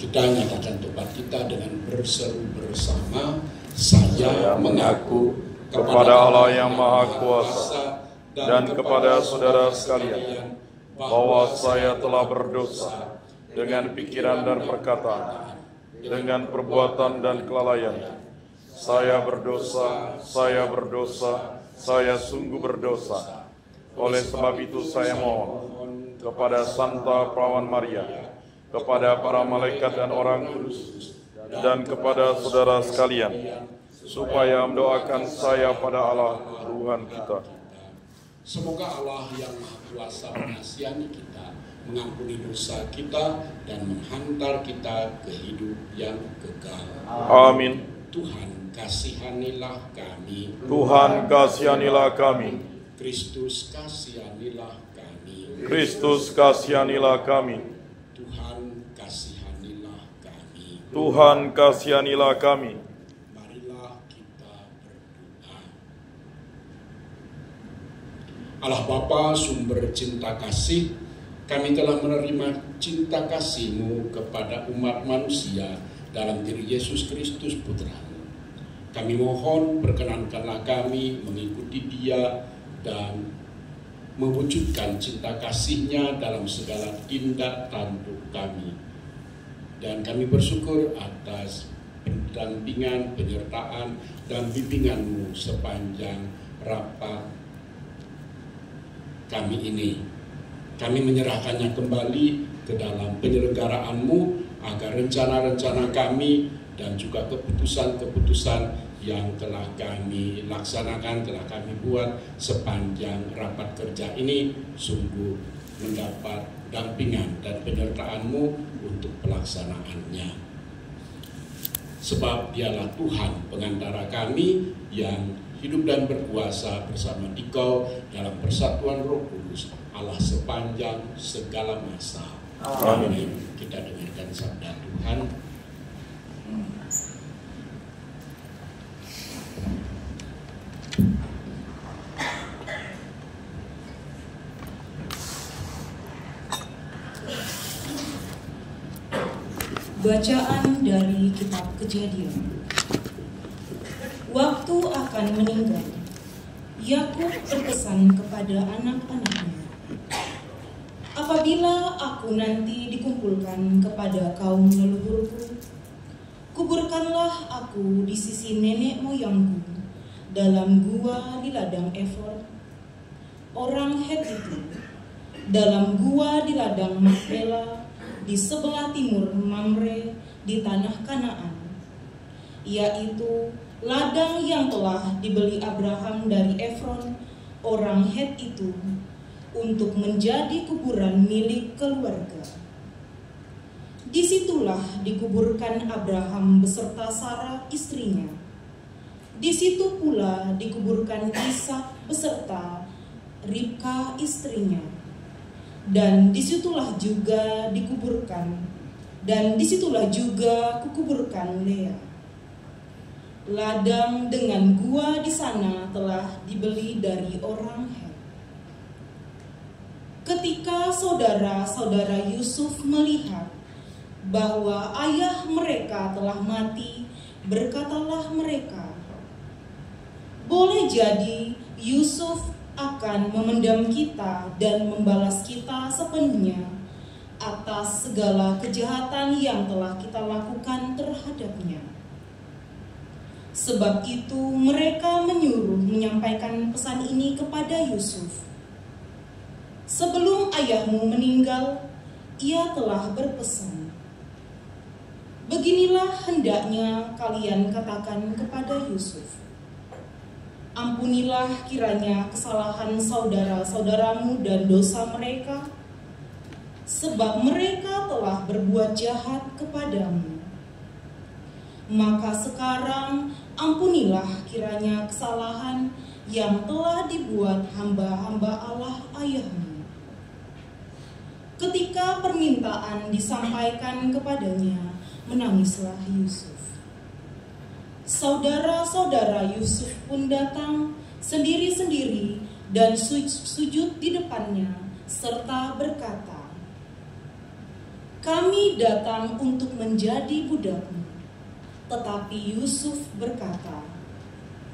Kita nyatakan tobat kita dengan berseru bersama, saya mengaku kepada Allah yang Maha Kuasa dan kepada saudara sekalian bahwa saya telah berdosa dengan pikiran dan perkataan, dengan perbuatan dan kelalaian. Saya berdosa, saya sungguh berdosa. Oleh sebab itu saya mohon kepada Santa Perawan Maria, kepada para malaikat dan orang kudus, dan kepada saudara sekalian, supaya mendoakan saya pada Allah Tuhan kita. Semoga Allah yang Maha Kuasa mengasihani kita, mengampuni dosa kita, dan menghantar kita ke hidup yang kekal. Amin. Tuhan kasihanilah kami. Tuhan kasihanilah kami. Kristus kasihanilah kami. Kristus kasihanilah kami. Tuhan kasihanilah kami. Tuhan kasihanilah kami. Marilah kita berdoa. Allah Bapa, sumber cinta kasih, kami telah menerima cinta kasih-Mu kepada umat manusia dalam diri Yesus Kristus Putra-Mu. Kami mohon perkenankanlah kami mengikuti Dia dan mewujudkan cinta kasih-Nya dalam segala tindak tanduk kami. Dan kami bersyukur atas pendampingan, penyertaan, dan bimbingan-Mu sepanjang rapat kami ini. Kami menyerahkannya kembali ke dalam penyelenggaraan-Mu agar rencana-rencana kami dan juga keputusan-keputusan yang telah kami laksanakan, telah kami buat sepanjang rapat kerja ini sungguh mendapat dampingan dan penyertaan-Mu untuk pelaksanaannya. Sebab Dialah Tuhan pengantara kami yang hidup dan berkuasa bersama Dikau dalam persatuan Roh Kudus, Allah sepanjang segala masa. Amin. Kita dengarkan sabda Tuhan. Bacaan dari kitab Kejadian. Waktu akan meninggal, Yakub berpesan kepada anak-anaknya, apabila aku nanti dikumpulkan kepada kaum leluhurku, kuburkanlah aku di sisi nenek moyangku dalam gua di ladang Efor, orang Het itu, dalam gua di ladang Makpela, di sebelah timur Mamre di tanah Kanaan, yaitu ladang yang telah dibeli Abraham dari Efron, orang Het itu, untuk menjadi kuburan milik keluarga. Disitulah dikuburkan Abraham beserta Sarah istrinya. Di situ pula dikuburkan Ishak beserta Ribka istrinya. Dan disitulah juga kukuburkan Lea. Ladang dengan gua di sana telah dibeli dari orang Het. Ketika saudara-saudara Yusuf melihat bahwa ayah mereka telah mati, berkatalah mereka, boleh jadi Yusuf akan memendam kita dan membalas kita sepenuhnya atas segala kejahatan yang telah kita lakukan terhadapnya. Sebab itu mereka menyuruh menyampaikan pesan ini kepada Yusuf. Sebelum ayahmu meninggal, ia telah berpesan, beginilah hendaknya kalian katakan kepada Yusuf, ampunilah kiranya kesalahan saudara-saudaramu dan dosa mereka, sebab mereka telah berbuat jahat kepadamu. Maka sekarang ampunilah kiranya kesalahan yang telah dibuat hamba-hamba Allah ayahmu. Ketika permintaan disampaikan kepadanya, menangislah Yusuf. Saudara-saudara Yusuf pun datang sendiri-sendiri dan sujud di depannya serta berkata, kami datang untuk menjadi budakmu. Tetapi Yusuf berkata,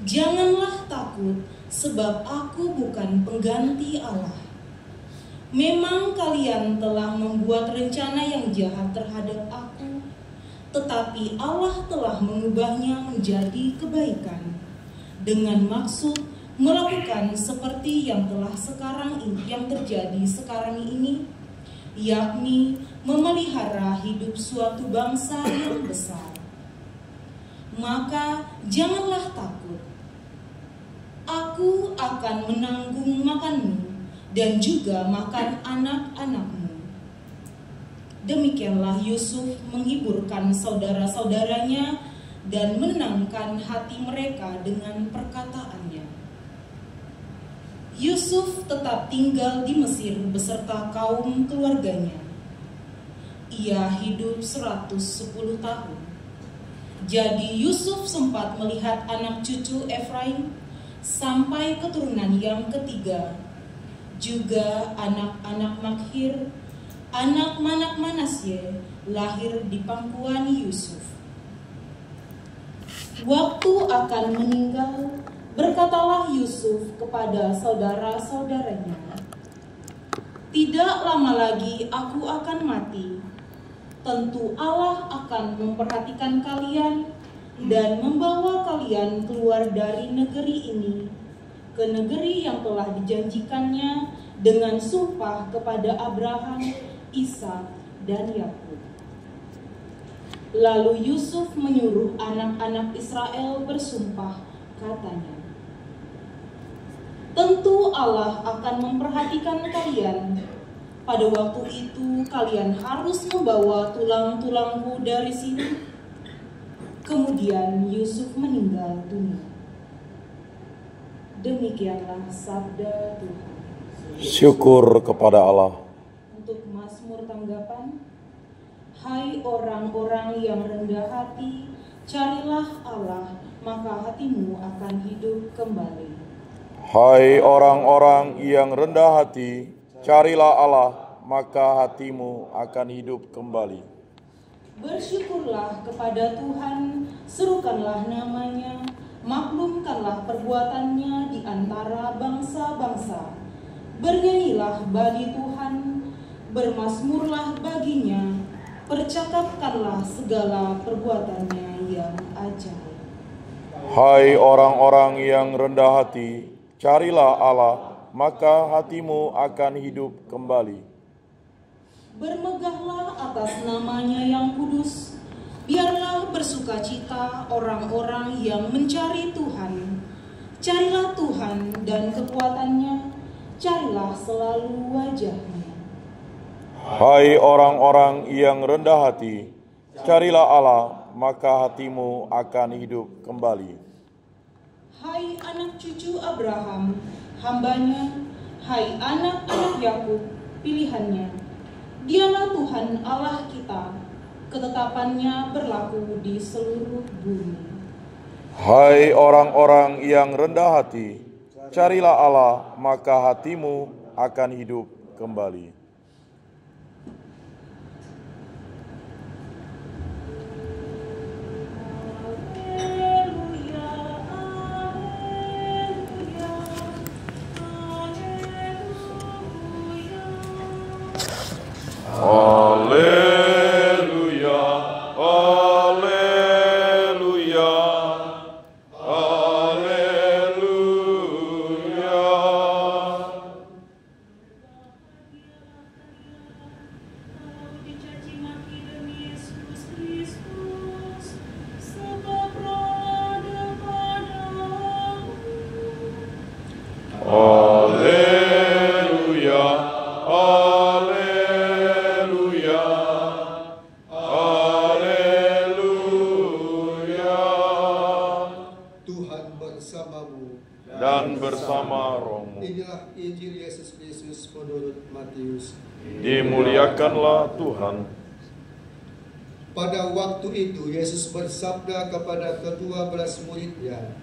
janganlah takut, sebab aku bukan pengganti Allah. Memang kalian telah membuat rencana yang jahat terhadap aku, tetapi Allah telah mengubahnya menjadi kebaikan, dengan maksud melakukan seperti yang terjadi sekarang ini, yakni memelihara hidup suatu bangsa yang besar. Maka janganlah takut. Aku akan menanggung makanmu dan juga makan anak-anakmu. Demikianlah Yusuf menghiburkan saudara-saudaranya dan menenangkan hati mereka dengan perkataannya. Yusuf tetap tinggal di Mesir beserta kaum keluarganya. Ia hidup 110 tahun. Jadi Yusuf sempat melihat anak cucu Efraim sampai keturunan yang ketiga, juga anak-anak Makhir, anak-anak Manasye, lahir di pangkuan Yusuf. Waktu akan meninggal, berkatalah Yusuf kepada saudara-saudaranya, tidak lama lagi aku akan mati. Tentu Allah akan memperhatikan kalian dan membawa kalian keluar dari negeri ini ke negeri yang telah dijanjikannya dengan sumpah kepada Abraham, Ishak, dan Yakub. Lalu Yusuf menyuruh anak-anak Israel bersumpah, katanya, tentu Allah akan memperhatikan kalian. Pada waktu itu kalian harus membawa tulang-tulangku dari sini. Kemudian Yusuf meninggal dunia. Demikianlah sabda Tuhan. Syukur kepada Allah. Untuk Mazmur tanggapan, hai orang-orang yang rendah hati, carilah Allah, maka hatimu akan hidup kembali. Hai orang-orang yang rendah hati, carilah Allah, maka hatimu akan hidup kembali. Bersyukurlah kepada Tuhan, serukanlah namanya, maklumkanlah perbuatannya di antara bangsa-bangsa. Bernyanyilah bagi Tuhan, bermazmurlah baginya, percakapkanlah segala perbuatannya yang ajaib. Hai orang-orang yang rendah hati, carilah Allah, maka hatimu akan hidup kembali. Bermegahlah atas namanya yang kudus, biarlah bersukacita orang-orang yang mencari Tuhan. Carilah Tuhan dan kekuatannya, carilah selalu wajahnya. Hai orang-orang yang rendah hati, carilah Allah, maka hatimu akan hidup kembali. Hai anak cucu Abraham, hambanya, hai anak-anak Yakub, pilihannya. Dialah Tuhan Allah kita, ketetapannya berlaku di seluruh bumi. Hai orang-orang yang rendah hati, carilah Allah, maka hatimu akan hidup kembali. Haleluya, haleluya, haleluya. Dicaci maki demi Yesus Kristus, sebab Roh ada padamu. Haleluya, haleluya, haleluya. Tuhan bersamamu Dan bersama rohmu. Inilah Injil Yesus Kristus menurut Matius. Dimuliakanlah Tuhan. Pada waktu itu Yesus bersabda kepada ke-12 muridnya,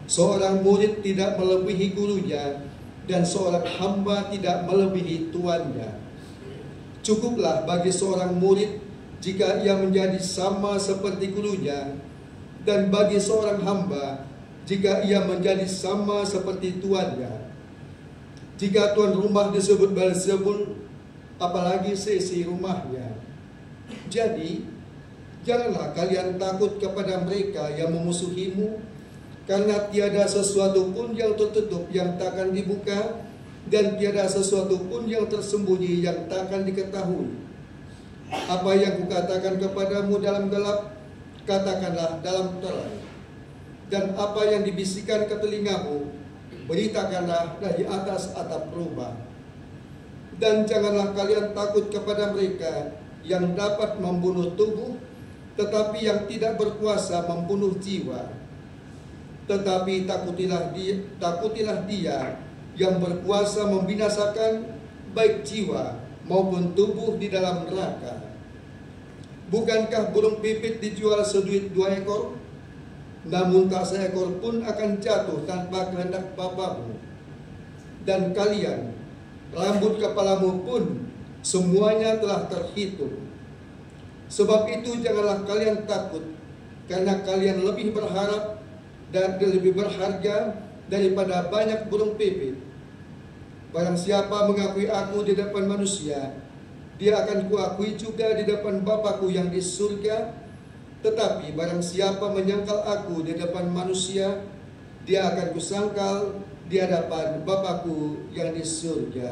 seorang murid tidak melebihi gurunya, dan seorang hamba tidak melebihi tuannya. Cukuplah bagi seorang murid jika ia menjadi sama seperti gurunya, dan bagi seorang hamba jika ia menjadi sama seperti tuannya. Jika tuan rumah disebut Beelzebul, apalagi seisi rumahnya. Jadi, janganlah kalian takut kepada mereka yang memusuhimu, karena tiada sesuatu pun yang tertutup yang takkan dibuka, dan tiada sesuatu pun yang tersembunyi yang takkan diketahui. Apa yang kukatakan kepadamu dalam gelap, katakanlah dalam terang. Dan apa yang dibisikkan ke telingamu, beritakanlah dari atas atap rumah. Dan janganlah kalian takut kepada mereka yang dapat membunuh tubuh, tetapi yang tidak berkuasa membunuh jiwa. Tetapi takutilah dia yang berkuasa membinasakan baik jiwa maupun tubuh di dalam neraka. Bukankah burung pipit dijual seduit 2 ekor? Namun tak seekor pun akan jatuh tanpa kehendak Bapamu. Dan kalian, rambut kepalamu pun semuanya telah terhitung. Sebab itu janganlah kalian takut, karena kalian lebih berharap dan lebih berharga daripada banyak burung pipit. Barang siapa mengakui aku di depan manusia, dia akan kuakui juga di depan Bapa-Ku yang di surga. Tetapi barang siapa menyangkal aku di depan manusia, dia akan kusangkal di hadapan Bapa-Ku yang di surga.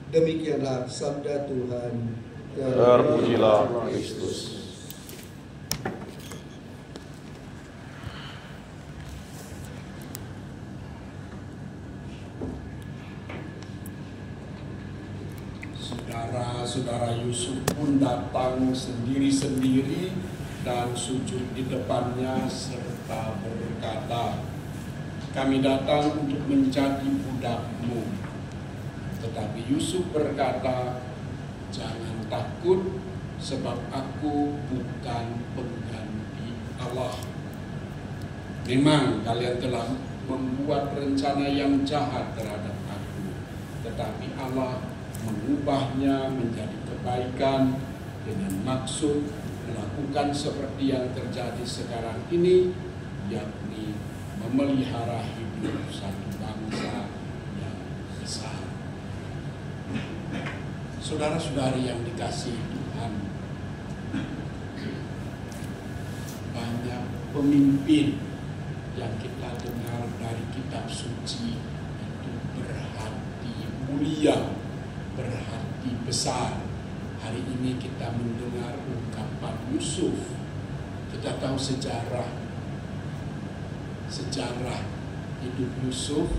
Demikianlah sabda Tuhan. Terpujilah Kristus. Saudara Yusuf pun datang sendiri-sendiri dan sujud di depannya serta berkata, "Kami datang untuk menjadi budakmu." Tetapi Yusuf berkata, "Jangan takut, sebab aku bukan pengganti Allah. Memang kalian telah membuat rencana yang jahat terhadap aku, tetapi Allah mengubahnya menjadi kebaikan dengan maksud melakukan seperti yang terjadi sekarang ini, yakni memelihara hidup satu bangsa yang besar." Saudara-saudari yang dikasihi Tuhan, banyak pemimpin yang kita dengar dari kitab suci itu berhati mulia, berhati besar. Hari ini kita mendengar ungkapan Yusuf. Kita tahu sejarah hidup Yusuf,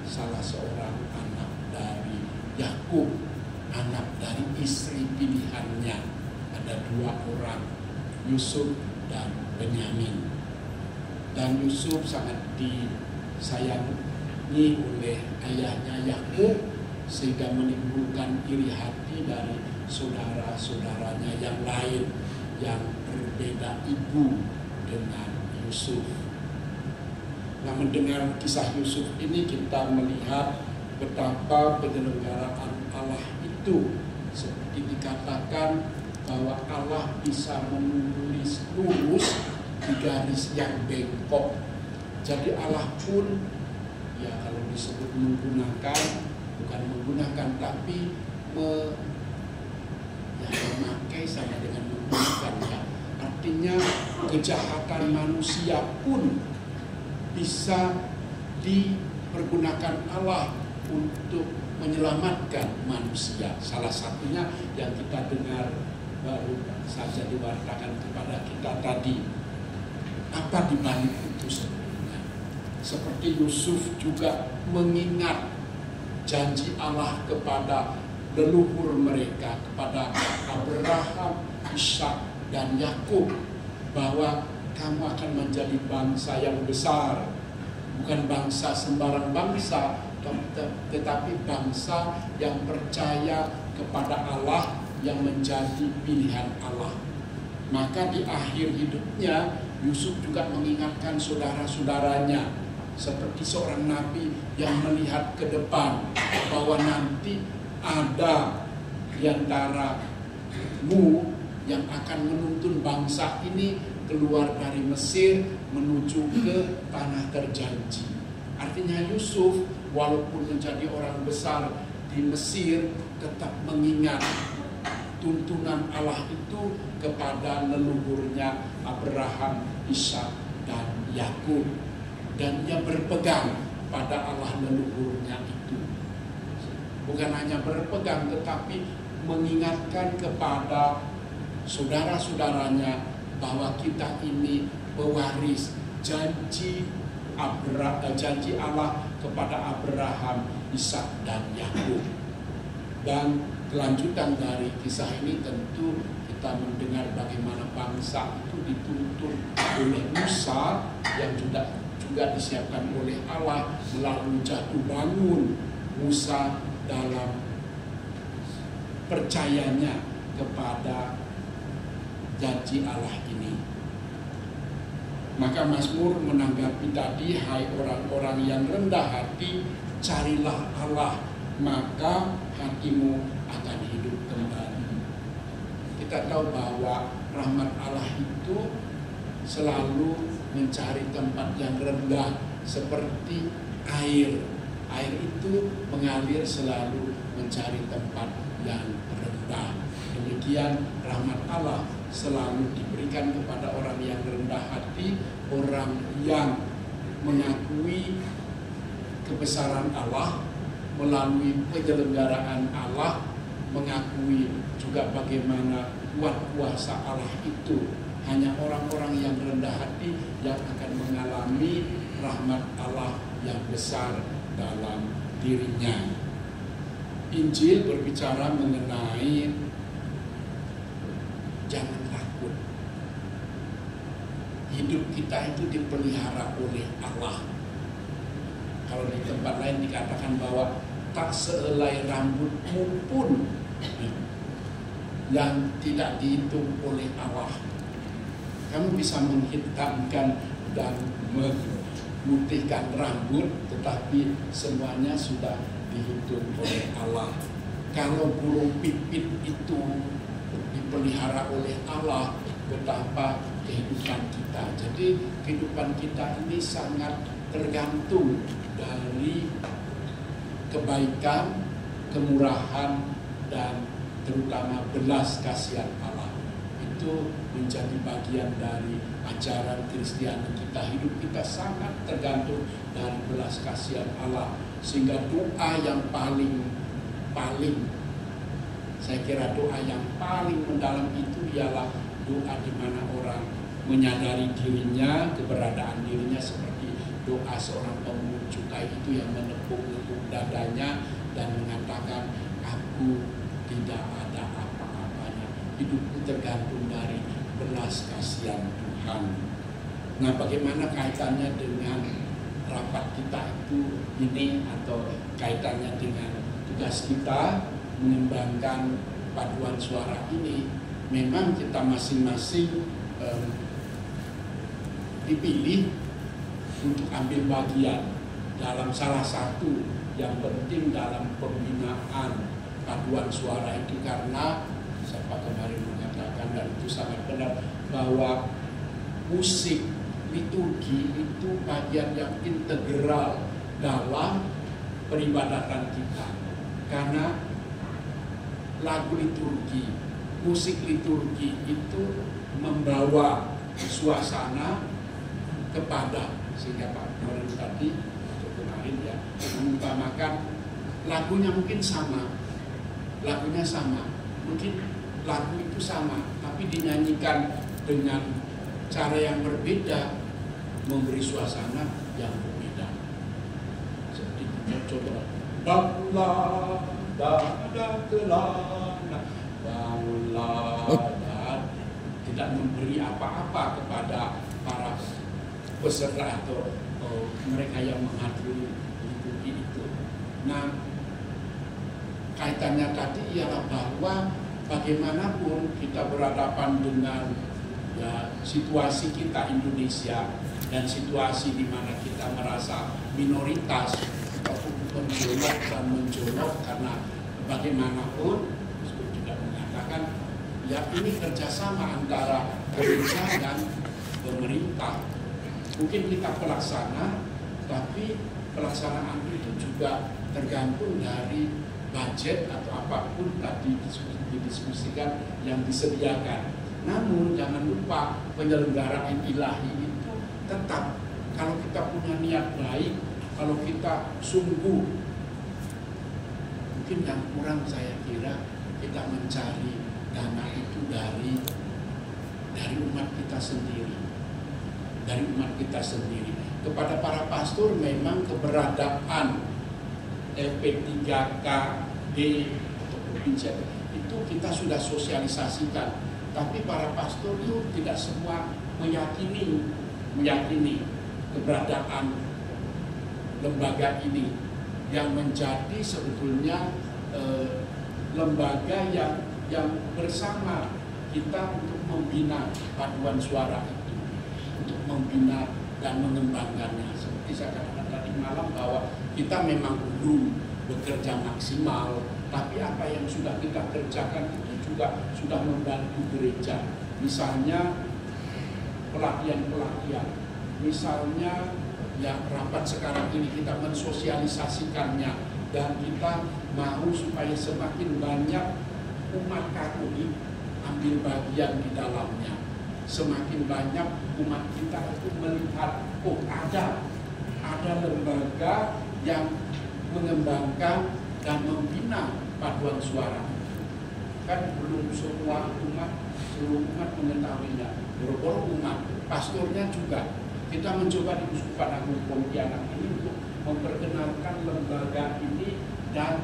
salah seorang anak dari Yakub, anak dari istri pilihannya. Ada 2 orang, Yusuf dan Benyamin. Dan Yusuf sangat disayangi oleh ayahnya Yakub, sehingga menimbulkan iri hati dari saudara-saudaranya yang lain yang berbeda ibu dengan Yusuf. Nah, mendengar kisah Yusuf ini kita melihat betapa penyelenggaraan Allah itu, seperti dikatakan bahwa Allah bisa menulis lurus di garis yang bengkok. Jadi Allah pun, ya kalau disebut bukan menggunakan, tapi memakai sama dengan menggunakan. Ya. Artinya kejahatan manusia pun bisa dipergunakan Allah untuk menyelamatkan manusia. Salah satunya yang kita dengar baru saja diwartakan kepada kita tadi. Apa dibalik itu sebenarnya? Seperti Yusuf juga mengingat janji Allah kepada leluhur mereka, kepada Abraham, Ishak, dan Yakub, bahwa kamu akan menjadi bangsa yang besar, bukan bangsa sembarang bangsa, tetapi bangsa yang percaya kepada Allah, yang menjadi pilihan Allah. Maka di akhir hidupnya Yusuf juga mengingatkan saudara-saudaranya, seperti seorang nabi yang melihat ke depan, bahwa nanti ada di antaramu yang akan menuntun bangsa ini keluar dari Mesir menuju ke tanah terjanji. Artinya Yusuf walaupun menjadi orang besar di Mesir tetap mengingat tuntunan Allah itu kepada leluhurnya Abraham, Ishak, dan Yakub, dan ia berpegang pada Allah leluhurnya itu. Bukan hanya berpegang tetapi mengingatkan kepada saudara-saudaranya bahwa kita ini pewaris janji Allah kepada Abraham, Ishak, dan Yakub. Dan kelanjutan dari kisah ini tentu kita mendengar bagaimana bangsa itu dituntun oleh Musa yang juga disiapkan oleh Allah melalui jatuh bangun Musa dalam percayanya kepada janji Allah ini. Maka Mazmur menanggapi tadi, hai orang-orang yang rendah hati, carilah Allah, maka hatimu akan hidup kembali. Kita tahu bahwa rahmat Allah itu selalu mencari tempat yang rendah seperti air. Air itu mengalir selalu mencari tempat yang rendah. Demikian rahmat Allah selalu diberikan kepada orang yang rendah hati, orang yang mengakui kebesaran Allah melalui penyelenggaraan Allah, mengakui juga bagaimana kuat kuasa Allah itu. Hanya orang-orang yang rendah hati yang akan mengalami rahmat Allah yang besar dalam dirinya. Injil berbicara mengenai jangan takut. Hidup kita itu dipelihara oleh Allah. Kalau di tempat lain dikatakan bahwa tak sehelai rambutmu pun yang tidak dihitung oleh Allah. Kamu bisa menghitamkan dan memutihkan rambut, tetapi semuanya sudah dihitung oleh Allah. Kalau burung pipit itu dipelihara oleh Allah, betapa kehidupan kita. Jadi kehidupan kita ini sangat tergantung dari kebaikan, kemurahan, dan terutama belas kasihan Allah. Itu menjadi bagian dari ajaran Kristiani kita. Hidup kita sangat tergantung dari belas kasihan Allah. Sehingga doa yang paling saya kira doa yang paling mendalam itu ialah doa di mana orang menyadari dirinya, keberadaan dirinya, seperti doa seorang pemungut cukai itu yang menepuk-nepuk dadanya dan mengatakan, aku tidak ada apa-apanya, hidupku tergantung dari belas kasihan Tuhan. Nah, bagaimana kaitannya dengan rapat kita itu ini, atau kaitannya dengan tugas kita mengembangkan paduan suara ini? Memang kita masing-masing dipilih untuk ambil bagian dalam salah satu yang penting dalam pembinaan paduan suara itu, karena siapa kemarin mengatakan, dan itu sangat benar, bahwa musik liturgi itu bagian yang integral dalam peribadatan kita. Karena lagu liturgi, musik liturgi itu membawa suasana kepada, sehingga Pak Noren tadi atau kemarin ya mengumpamakan lagunya mungkin sama, mungkin lagu itu sama, tapi dinyanyikan dengan cara yang berbeda, memberi suasana yang berbeda. Seperti kita coba, bangunlah dada kelana, bangunlah, tidak memberi apa-apa kepada para peserta atau mereka yang menghadiri liturgi itu. Nah, kaitannya tadi ialah bahwa bagaimanapun kita berhadapan dengan situasi kita Indonesia dan situasi di mana kita merasa minoritas ataupun menjolok karena bagaimanapun Uskup juga mengatakan ya ini kerjasama antara gereja dan pemerintah. Mungkin kita pelaksana, tapi pelaksanaan itu juga tergantung dari budget atau apapun tadi didiskusikan yang disediakan. Namun jangan lupa penyelenggaraan ilahi itu tetap, kalau kita punya niat baik, kalau kita sungguh, mungkin yang kurang saya kira kita mencari dana itu dari umat kita sendiri, dari umat kita sendiri. Kepada para pastor memang keberadaan LP3KD atau provinsi itu kita sudah sosialisasikan, tapi para pastor itu tidak semua meyakini keberadaan lembaga ini yang menjadi sebetulnya lembaga yang bersama kita untuk membina paduan suara itu, untuk membina dan mengembangkannya. Seperti saya katakan tadi malam bahwa kita memang belum bekerja maksimal, tapi apa yang sudah kita kerjakan itu juga sudah membantu gereja. Misalnya pelatihan-pelatihan, misalnya yang rapat sekarang ini kita mensosialisasikannya, dan kita mau supaya semakin banyak umat Katolik ambil bagian di dalamnya. Semakin banyak umat kita itu melihat, oh ada lembaga yang mengembangkan dan membina paduan suara. Kan belum semua umat, seluruh umat mengetahuinya. Beberapa umat, pastornya juga. Kita mencoba di Uskupan Agung Pontianak ini untuk memperkenalkan lembaga ini dan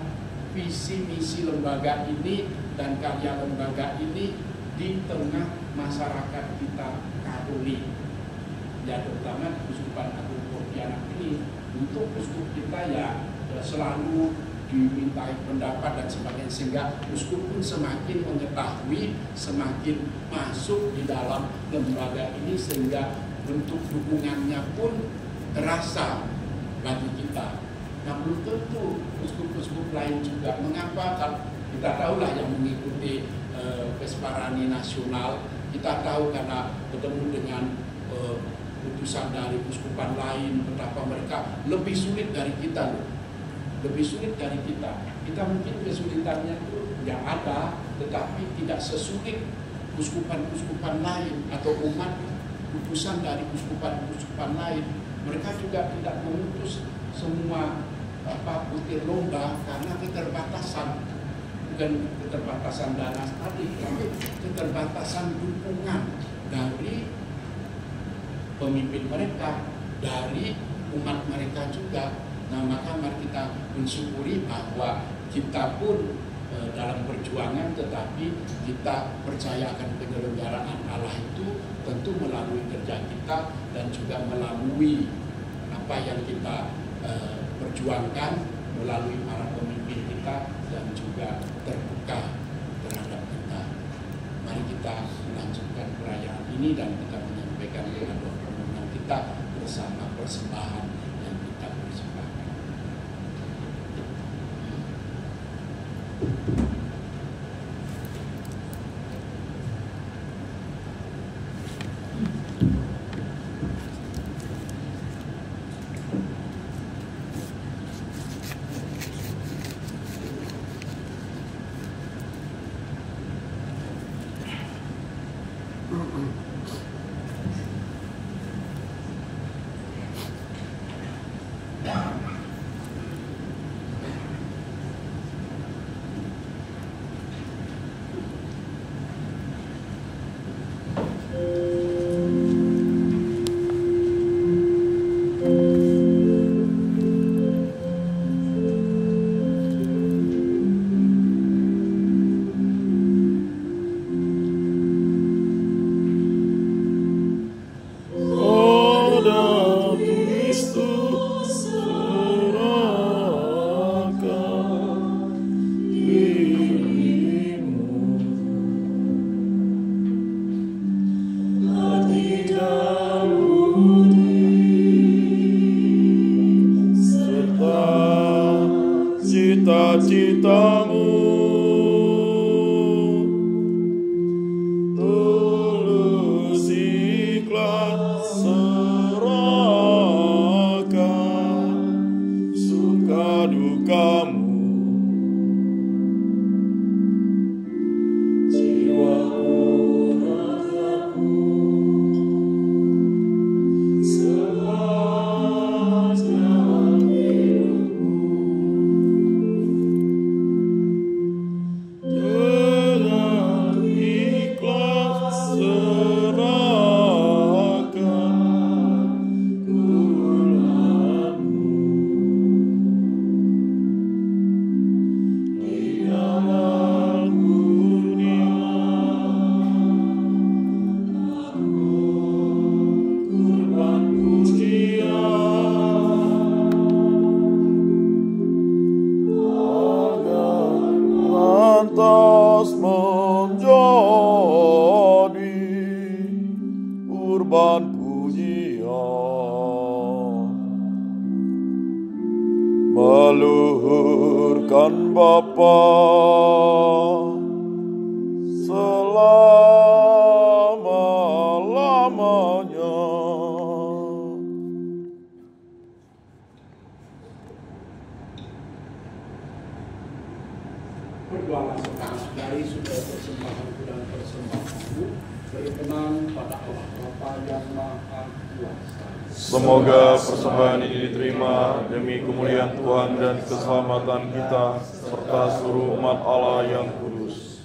visi misi lembaga ini dan karya lembaga ini di tengah masyarakat kita Katolik. Ya terutama di Uskupan Agung Pontianak ini, untuk uskup kita ya selalu dimintai pendapat dan sebagainya, sehingga uskup pun semakin mengetahui, semakin masuk di dalam lembaga ini, sehingga bentuk dukungannya pun terasa bagi kita. Nah, belum tentu uskup-uskup lain juga. Mengapa? Kita tahulah yang mengikuti Pesparani Nasional, kita tahu karena bertemu dengan putusan dari uskupan lain, betapa mereka lebih sulit dari kita loh. Lebih sulit dari kita. Kita mungkin kesulitannya itu ya ada, tetapi tidak sesulit uskupan-uskupan lain atau umat putusan dari uskupan-uskupan lain. Mereka juga tidak memutus semua butir lomba karena keterbatasan, bukan keterbatasan dana tadi, tapi keterbatasan dukungan dari pemimpin mereka, dari umat mereka juga. Nah, maka mari kita mensyukuri bahwa kita pun dalam perjuangan, tetapi kita percaya akan penyelenggaraan Allah itu tentu melalui kerja kita dan juga melalui apa yang kita perjuangkan, melalui para pemimpin kita dan juga terbuka terhadap kita. Mari kita melanjutkan perayaan ini dan kita menyampaikan doa permohonan kita bersama persembahan yang kita persembahkan. pantas menjadi kurban pujian, meluhurkan Bapa selama-lamanya. Berdoalah saudara-saudari supaya persembahanku dan persembahanmu berkenan pada Allah Bapa yang Maha Kuasa. Semoga persembahan ini diterima demi kemuliaan Tuhan dan keselamatan kita serta seluruh umat Allah yang kudus.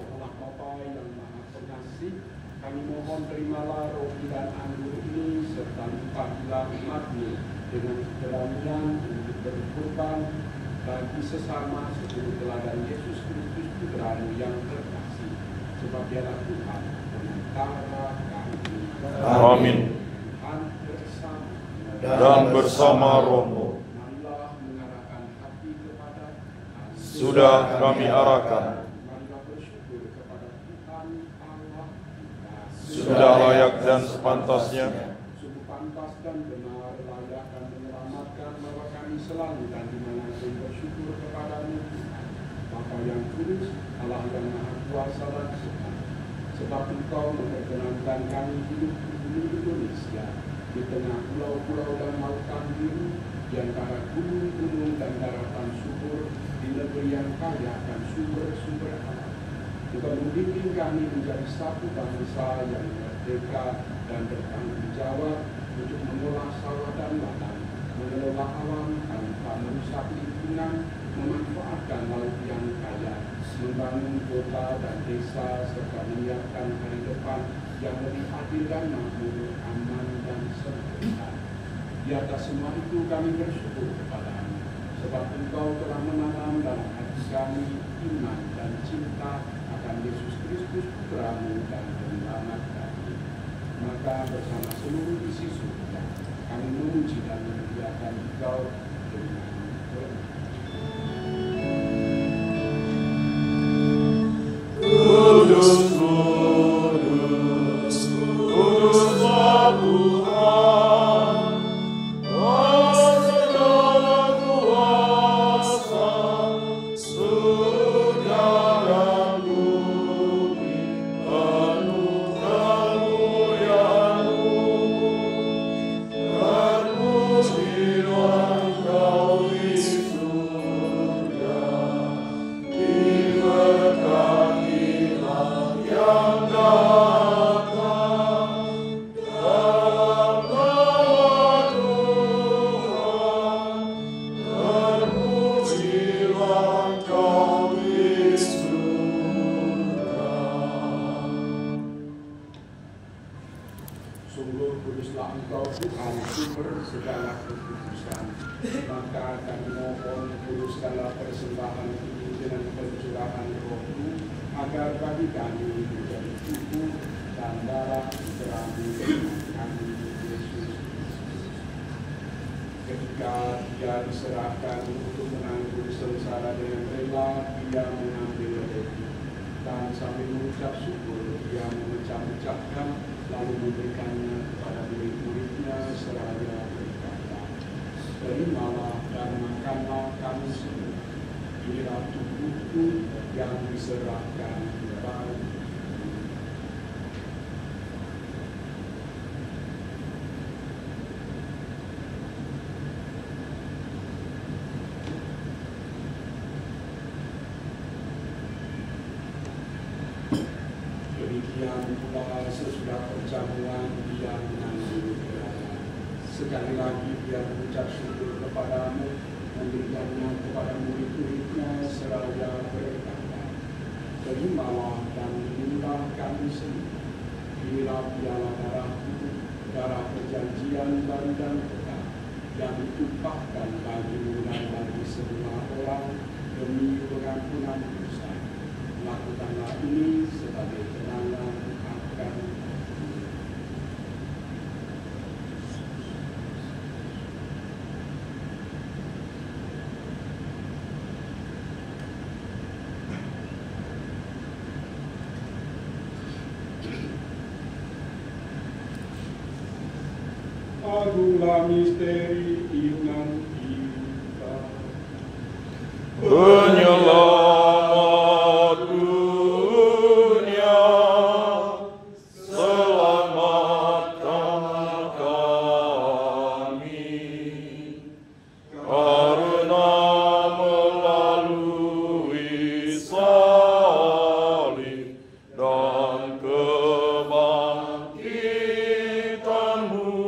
Allah Bapa yang Maha Pengasih, kami mohon terimalah roti dan anggur ini serta limpahlah umat-Mu dengan keberanian untuk berkorban bagi sesama seluruh teladan Yesus Kristus Putra-Mu yang terkasih, sebab Dialah Tuhan pengantara kami. Amin. Tuhan bersama Dan bersama rohmu marilah mengarahkan hati kepada Tuhan. sudah kami arahkan. Marilah bersyukur kepada Tuhan Allah kita. Sudah layak dan sepantasnya. Sungguh pantas dan benar, layak dan menyelamatkan bahwa kami selalu dan dimanapun bersyukur kepadamu Tuhan, Bapa yang kudus, Allah yang Maha Kuasa dan Tuhan. Sebab Engkau memperkenankan kami hidup di bumi Indonesia, di tengah pulau-pulau dan lautan biru, di antara gunung-gunung dan daratan subur, di negeri yang kaya akan sumber-sumber alam. Juga membimbing kami menjadi satu bangsa yang merdeka dan bertanggung jawab untuk mengolah sawah dan ladang, mengelola alam tanpa merusak lingkungan, memanfaatkan laut yang kaya, membangun kota dan desa, serta menyiapkan hari depan yang lebih adil dan makmur, aman dan sejahtera. Di atas semua itu kami bersyukur kepadamu, sebab Engkau telah menanam dalam hati kami iman dan cinta akan Yesus Kristus Putra-Mu dan Penyelamat kami. Maka bersama seluruh isi surga, kami memuji dan memuliakan Engkau dengan Kudus, kudus, kuduslah Tuhan, Allah segala kuasa, surga dan bumi penuh kemuliaan-Mu. Terpujilah Engkau di surga, diberkatilah yang datang dalam nama Tuhan. Terpujilah Engkau di surga. Sungguh kuduslah Engkau Tuhan, sumber segala kekudusan. Maka kami mohon kuduskanlah persembahan ini dengan pencurahan Roh-Mu, agar bagi kami menjadi tubuh dan darah Putra-Mu dengan kami Yesus. Ketika Dia diserahkan untuk menanggung sengsara dengan rela, Dia mengambil roti dan sambil mengucap syukur, Dia memecah-mecahkan lalu memberikannya kepada murid-muridnya seraya berkata, "Terimalah dan makanlah kamu semua. Inilah tubuhku yang diserahkan bagi." Demikian pula sesudah perjamuan Dia mengambil piala. Sekali lagi Dia mengucap syukur kepadamu, memberikannya kepada murid-muridnya seraya berkata, "Terimalah dan minumlah kamu semua. Inilah piala darahku, darah perjanjian baru dan kekal, yang ditumpahkan bagimu dan bagi semua orang demi pengampunan dosa. Lakukanlah ini sebagai kenangan akan Agunglah misteri iman kita. Penyelamat dunia, selamatkan kami, karena melalui salib dan kebangkitan-Mu,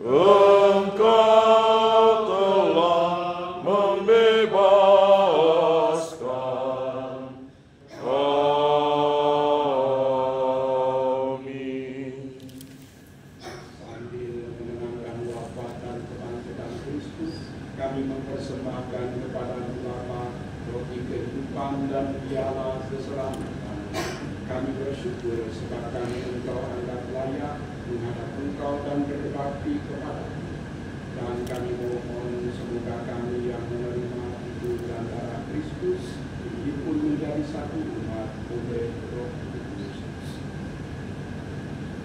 Engkau telah membebaskan kami. Sambil mengenangkan wafat dan kebangkitan Kristus, kami mempersembahkan kepada Bapa roti kehidupan dan piala keselamatan. Kami bersyukur sebab kami Engkau anggap layak menghadap Engkau dan berbakti kepada-Mu. Dan kami mohon semoga kami yang menerima tubuh dan darah Kristus ini pun menjadi satu umat oleh Roh Kudus.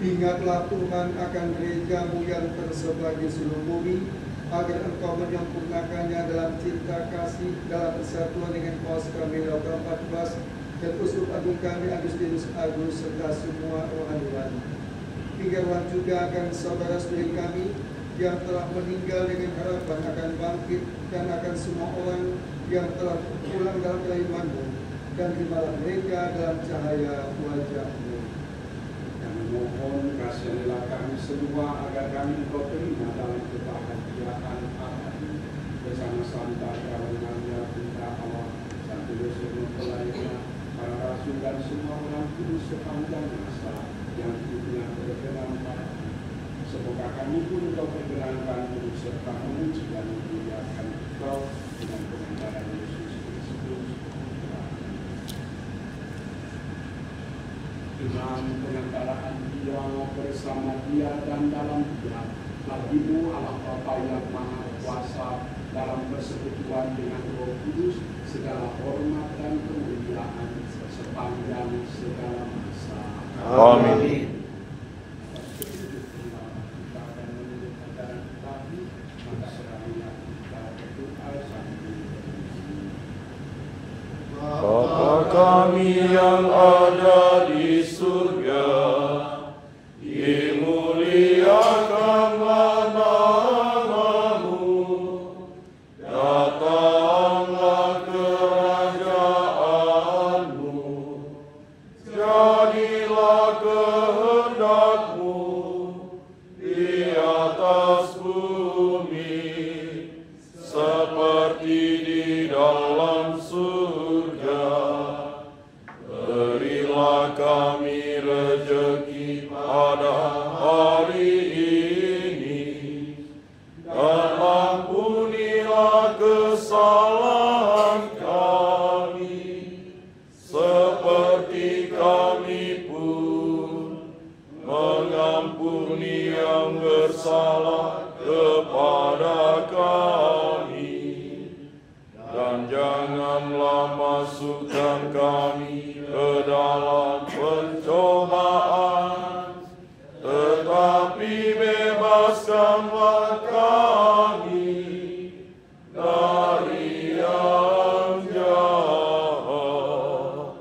Ingatlah Tuhan akan gereja-Mu yang tersebar di seluruh bumi, agar Engkau menyempurnakannya dalam cinta kasih, dalam persatuan dengan Paus kami Leo ke-14 dan Uskup Agung kami Agustinus Agus serta semua rohaniwan. Tinggalkan juga akan saudara-saudari kami yang telah meninggal dengan harapan akan bangkit, dan akan semua orang yang telah pulang dalam keiman-Mu, dan terimalah mereka dalam cahaya wajah-Mu. Kami mohon kasihanilah kami semua agar kami Engkau terima dalam kebahagiaan abadi bersama Santa Karunia Putra Allah, Santo Yosef mempelainya, para rasul dan semua orang kudus sepanjang masa yang hidupnya berkenan pada-Mu. Semoga kami pun Engkau perkenankan untuk serta memuji dan memuliakan Engkau dengan pengantaran Yesus Kristus. Dengan pengantaraan Dia, bersama Dia dan dalam Dia, bagimu Allah Bapa yang Maha Kuasa, dalam persekutuan dengan Roh Kudus, segala hormat dan kemuliaan sepanjang segala masa. Amin. Bapa kami yang ada di surga, dimuliakanlah nama-Mu, datanglah kerajaan-Mu, jadilah kehendak-Mu di atas bumi seperti di dalam surga. Berilah kami rejeki pada hari ini, dan ampunilah kesalahan kami, seperti kami pun mengampuni yang bersalah kepada kami. Dan janganlah masukkan kami ke dalam pencobaan, tetapi bebaskanlah kami dari yang jahat.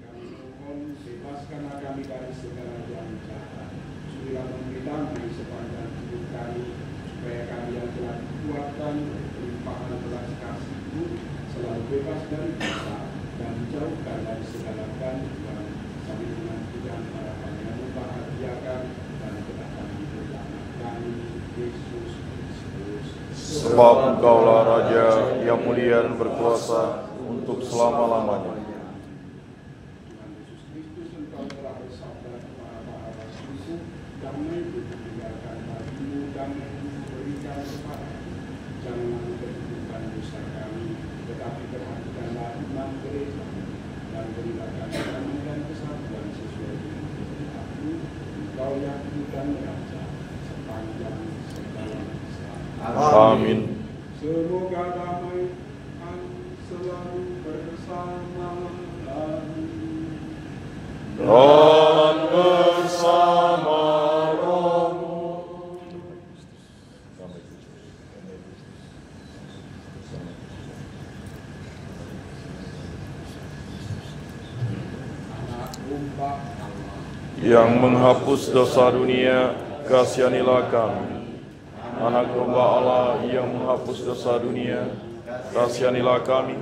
Kami mohon, bebaskanlah kami dari segala yang jahat. Sudahlah memberi damai sepanjang hidup kami, supaya kami yang telah dikuatkan kelimpahan belas kasih-Mu selalu bebas dari dosa dan dijauhkan dari segala gangguan, sambil menantikan harapan yang membahagiakan dan kedatangan Anak kami Yesus Kristus. Sebab Engkaulah Raja yang mulia dan berkuasa untuk selama-lamanya. Tuhan Yesus Kristus, Engkau telah bersabda kepada para rasul-Mu, damai itu kutinggalkan bagimu, damai itu kuberikan kepadamu. Janganlah memperhitungkan dosa kami, tetapi perhatikanlah iman gereja-Mu, dan berilah kami damai dan kesatuan sesuai dengan kehendak-Mu, Engkau yang hidup dan raja sepanjang segala masa. Amin. Semoga damai selalu bersama kami. Dan bersama yang menghapus dosa dunia, kasihanilah kami. Anak domba Allah yang menghapus dosa dunia, kasihanilah kami.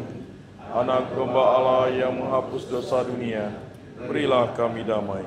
Anak domba Allah yang menghapus dosa dunia, berilah kami damai.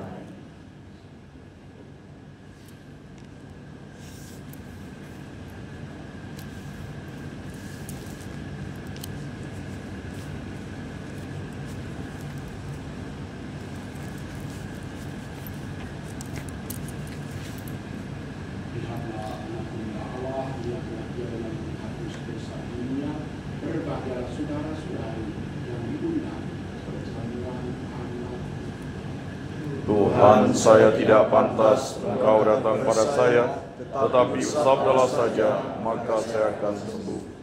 Berbahagialah saudara-saudari yang diundang perjamuan anak. Tuhan, saya tidak pantas Engkau datang pada saya, tetapi sabdalah saja, maka saya akan sembuh.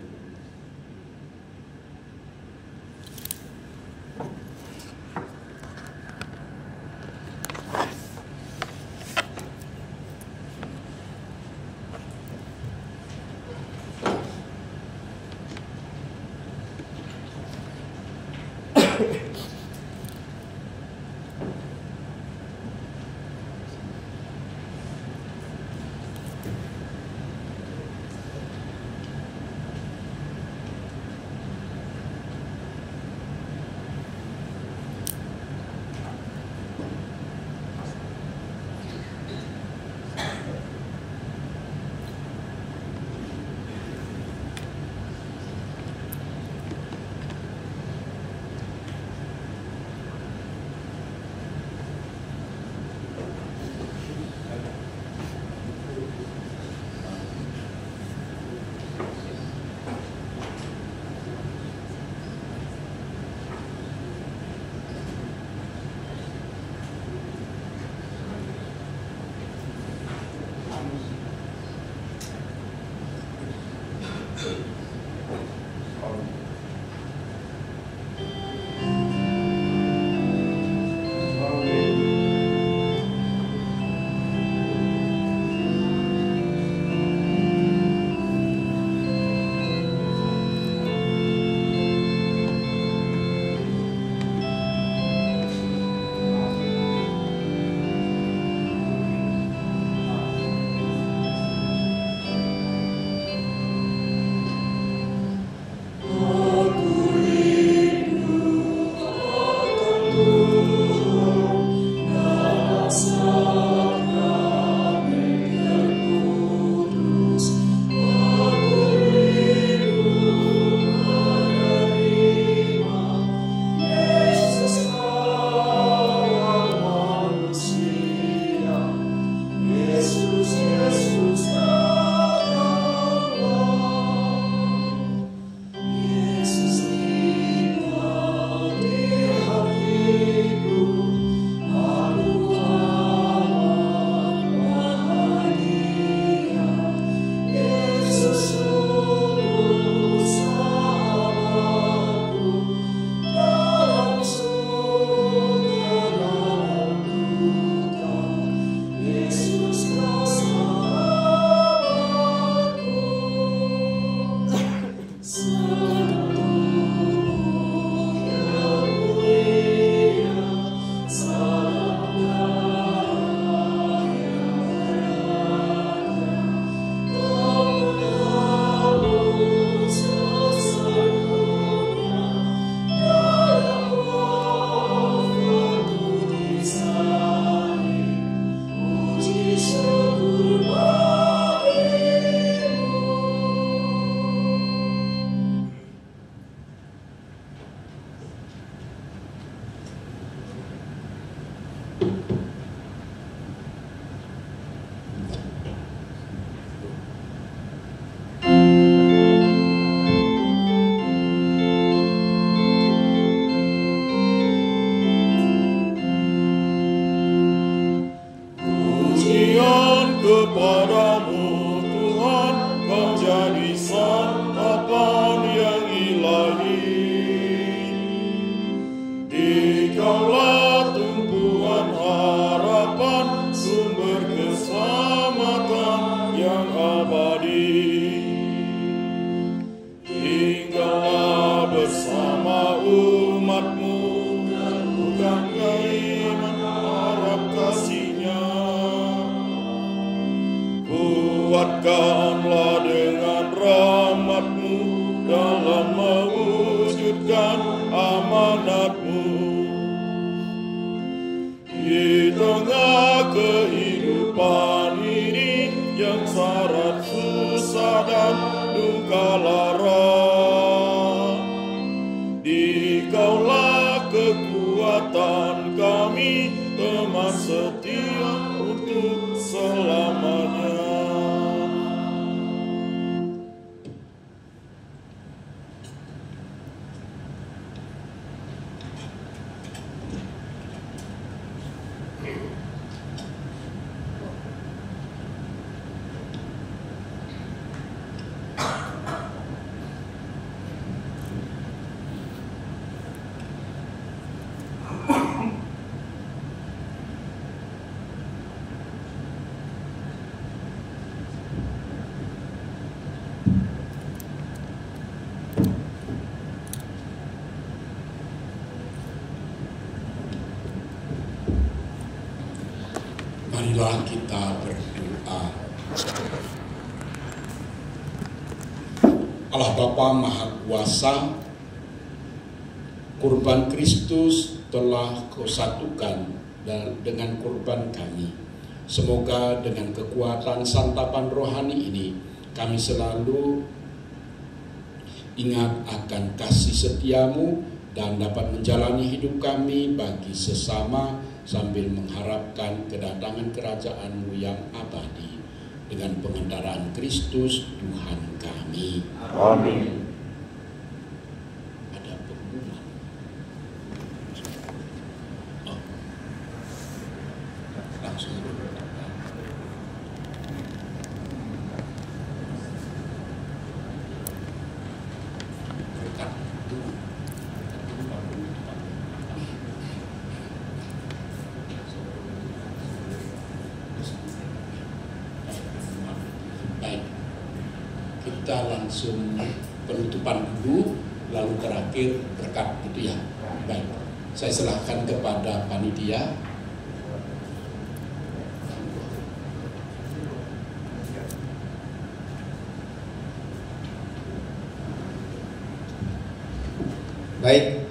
Kepadamu Tuhan, Kau jadi santapan yang ilahi. Dikaulah tumpuan harapan, sumber keselamatan yang abadi. Tinggallah bersama umat-Mu, dan bukan iman harap kasih anak-anak-Mu. Di tengah kehidupan ini yang syarat susah dan duka lara, Dikaulah kekuatan kami, teman setia untuk selamanya. Marilah kita berdoa. Allah Bapa Maha Kuasa, kurban Kristus telah Kau satukan dengan kurban kami. Semoga dengan kekuatan santapan rohani ini, kami selalu ingat akan kasih setiamu dan dapat menjalani hidup kami bagi sesama sambil mengharapkan kedatangan kerajaan-Mu yang abadi dengan pengendaraan Kristus Tuhan kami. Amin. Ada pengumuman. Oh. Langsung. Kita langsung penutupan dulu, lalu terakhir berkat, gitu ya. Baik, saya serahkan kepada panitia. Baik.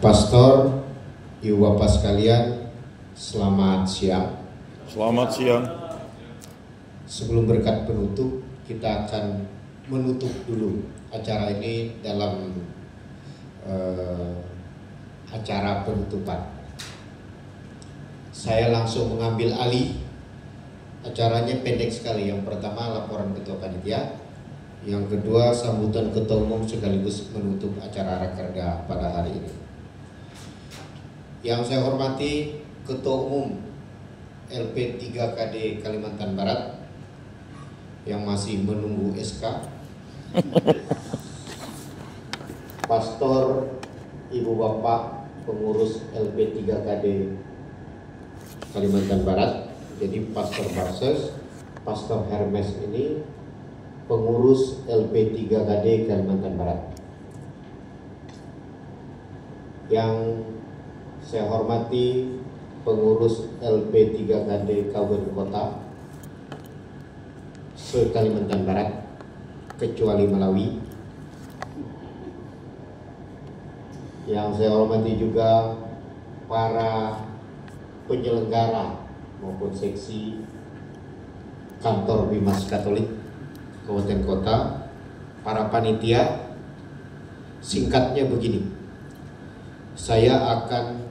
Pastor, Ibu Bapak sekalian, selamat siang. Selamat siang. Sebelum berkat penutup, kita akan menutup dulu acara ini dalam acara penutupan. Saya langsung mengambil alih. Acaranya pendek sekali. Yang pertama laporan ketua panitia, yang kedua sambutan ketua umum sekaligus menutup acara rakerda pada hari ini. Yang saya hormati Ketua Umum LP3KD Kalimantan Barat yang masih menunggu SK, Pastor, Ibu Bapak pengurus LP3KD Kalimantan Barat, jadi Pastor Barses, Pastor Hermes ini pengurus LP3KD Kalimantan Barat. Yang saya hormati pengurus LP3KD Kabupaten Kota se-Kalimantan Barat kecuali Malawi. Yang saya hormati juga para penyelenggara maupun seksi kantor Bimas Katolik Kabupaten Kota, para panitia. Singkatnya begini, saya akan